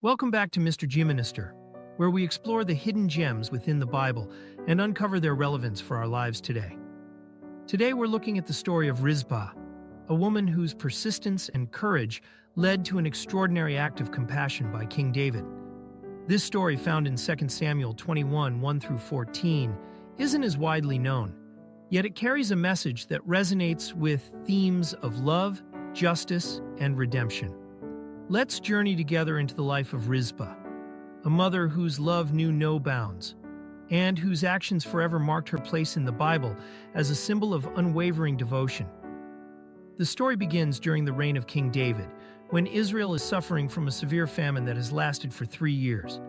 Welcome back to Mr. G Minister, where we explore the hidden gems within the Bible and uncover their relevance for our lives today. Today we're looking at the story of Rizpah, a woman whose persistence and courage led to an extraordinary act of compassion by King David. This story, found in 2 Samuel 21, 1-14, isn't as widely known, yet it carries a message that resonates with themes of love, justice, and redemption. Let's journey together into the life of Rizpah, a mother whose love knew no bounds, and whose actions forever marked her place in the Bible as a symbol of unwavering devotion. The story begins during the reign of King David, when Israel is suffering from a severe famine that has lasted for 3 years.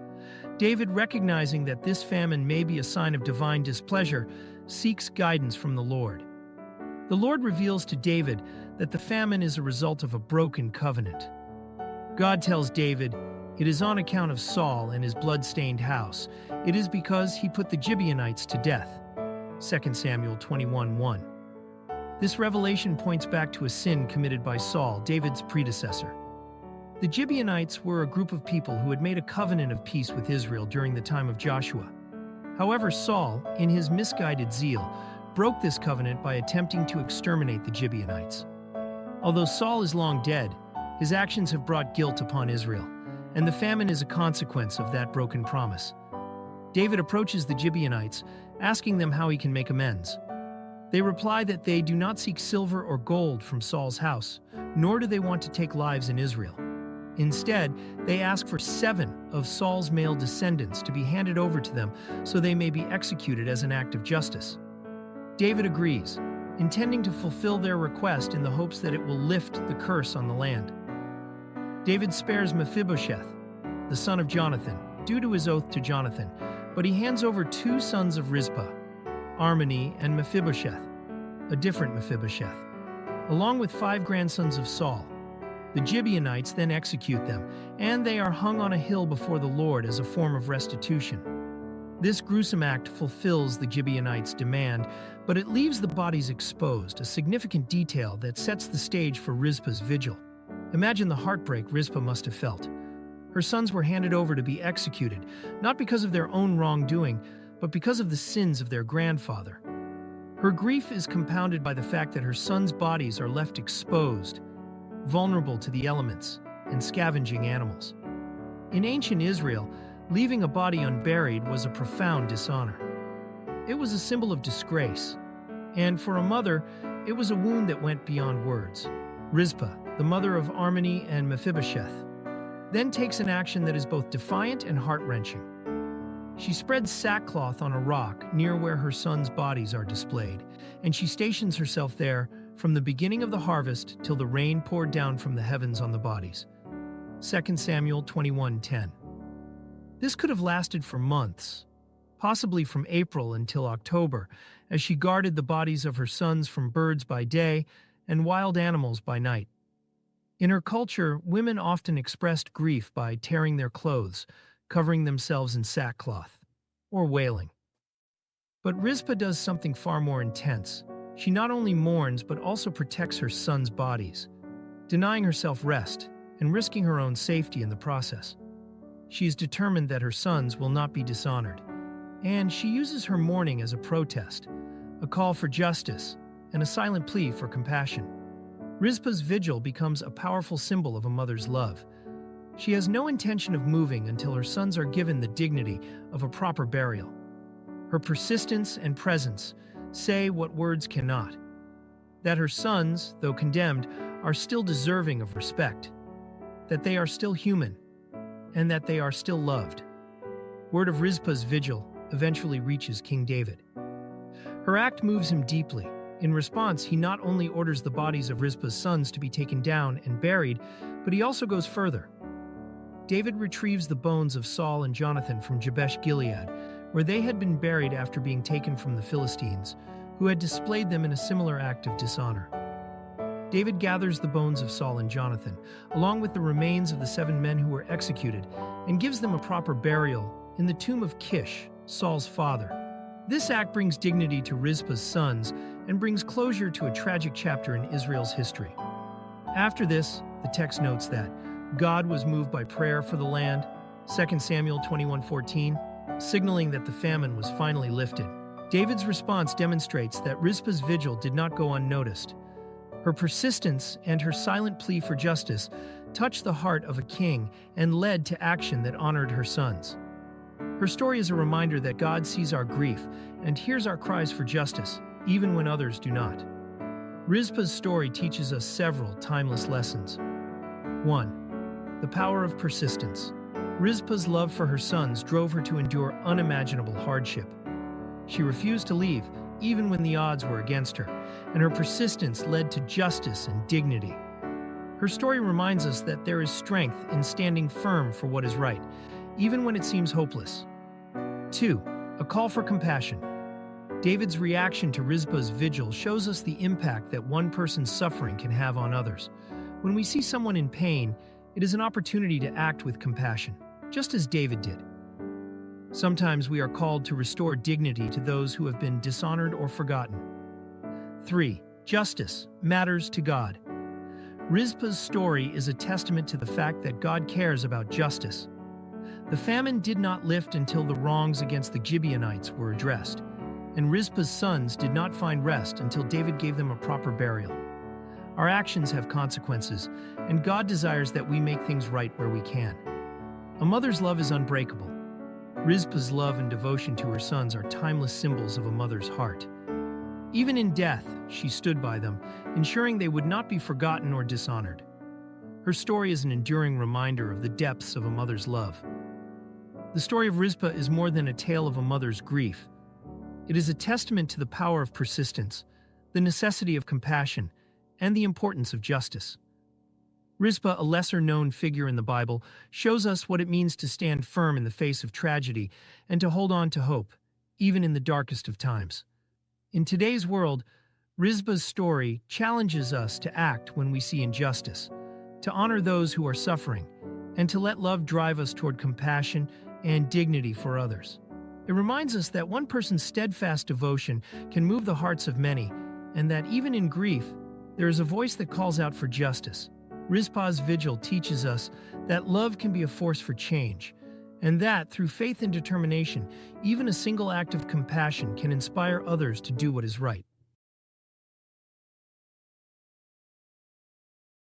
David, recognizing that this famine may be a sign of divine displeasure, seeks guidance from the Lord. The Lord reveals to David that the famine is a result of a broken covenant. God tells David, "It is on account of Saul and his blood-stained house. It is because he put the Gibeonites to death." 2 Samuel 21:1. This revelation points back to a sin committed by Saul, David's predecessor. The Gibeonites were a group of people who had made a covenant of peace with Israel during the time of Joshua. However, Saul, in his misguided zeal, broke this covenant by attempting to exterminate the Gibeonites. Although Saul is long dead, his actions have brought guilt upon Israel, and the famine is a consequence of that broken promise. David approaches the Gibeonites, asking them how he can make amends. They reply that they do not seek silver or gold from Saul's house, nor do they want to take lives in Israel. Instead, they ask for 7 of Saul's male descendants to be handed over to them so they may be executed as an act of justice. David agrees, intending to fulfill their request in the hopes that it will lift the curse on the land. David spares Mephibosheth, the son of Jonathan, due to his oath to Jonathan, but he hands over 2 sons of Rizpah, Armoni and Mephibosheth, a different Mephibosheth, along with 5 grandsons of Saul. The Gibeonites then execute them, and they are hung on a hill before the Lord as a form of restitution. This gruesome act fulfills the Gibeonites' demand, but it leaves the bodies exposed, a significant detail that sets the stage for Rizpah's vigil. Imagine the heartbreak Rizpah must have felt. Her sons were handed over to be executed, not because of their own wrongdoing, but because of the sins of their grandfather. Her grief is compounded by the fact that her sons' bodies are left exposed, vulnerable to the elements and scavenging animals. In ancient Israel, leaving a body unburied was a profound dishonor. It was a symbol of disgrace, and for a mother, it was a wound that went beyond words. Rizpah, the mother of Armoni and Mephibosheth, then takes an action that is both defiant and heart-wrenching. She spreads sackcloth on a rock near where her sons' bodies are displayed, and she stations herself there from the beginning of the harvest till the rain poured down from the heavens on the bodies. 2 Samuel 21:10. This could have lasted for months, possibly from April until October, as she guarded the bodies of her sons from birds by day and wild animals by night. In her culture, women often expressed grief by tearing their clothes, covering themselves in sackcloth, or wailing. But Rizpah does something far more intense. She not only mourns but also protects her sons' bodies, denying herself rest and risking her own safety in the process. She is determined that her sons will not be dishonored, and she uses her mourning as a protest, a call for justice, and a silent plea for compassion. Rizpah's vigil becomes a powerful symbol of a mother's love. She has no intention of moving until her sons are given the dignity of a proper burial. Her persistence and presence say what words cannot: that her sons, though condemned, are still deserving of respect, that they are still human, and that they are still loved. Word of Rizpah's vigil eventually reaches King David. Her act moves him deeply. In response, he not only orders the bodies of Rizpah's sons to be taken down and buried, but he also goes further. David retrieves the bones of Saul and Jonathan from Jabesh Gilead, where they had been buried after being taken from the Philistines, who had displayed them in a similar act of dishonor. David gathers the bones of Saul and Jonathan, along with the remains of the 7 men who were executed, and gives them a proper burial in the tomb of Kish, Saul's father. This act brings dignity to Rizpah's sons and brings closure to a tragic chapter in Israel's history. After this, the text notes that God was moved by prayer for the land, 2 Samuel 21:14, signaling that the famine was finally lifted. David's response demonstrates that Rizpah's vigil did not go unnoticed. Her persistence and her silent plea for justice touched the heart of a king and led to action that honored her sons. Her story is a reminder that God sees our grief and hears our cries for justice, even when others do not. Rizpah's story teaches us several timeless lessons. 1. The power of persistence. Rizpah's love for her sons drove her to endure unimaginable hardship. She refused to leave, even when the odds were against her, and her persistence led to justice and dignity. Her story reminds us that there is strength in standing firm for what is right, even when it seems hopeless. 2. A call for compassion. David's reaction to Rizpah's vigil shows us the impact that one person's suffering can have on others. When we see someone in pain, it is an opportunity to act with compassion, just as David did. Sometimes we are called to restore dignity to those who have been dishonored or forgotten. 3. Justice matters to God. Rizpah's story is a testament to the fact that God cares about justice. The famine did not lift until the wrongs against the Gibeonites were addressed, and Rizpah's sons did not find rest until David gave them a proper burial. Our actions have consequences, and God desires that we make things right where we can. A mother's love is unbreakable. Rizpah's love and devotion to her sons are timeless symbols of a mother's heart. Even in death, she stood by them, ensuring they would not be forgotten or dishonored. Her story is an enduring reminder of the depths of a mother's love. The story of Rizpah is more than a tale of a mother's grief. It is a testament to the power of persistence, the necessity of compassion, and the importance of justice. Rizpah, a lesser-known figure in the Bible, shows us what it means to stand firm in the face of tragedy and to hold on to hope, even in the darkest of times. In today's world, Rizpah's story challenges us to act when we see injustice, to honor those who are suffering, and to let love drive us toward compassion and dignity for others. It reminds us that one person's steadfast devotion can move the hearts of many, and that even in grief, there is a voice that calls out for justice. Rizpah's vigil teaches us that love can be a force for change, and that, through faith and determination, even a single act of compassion can inspire others to do what is right.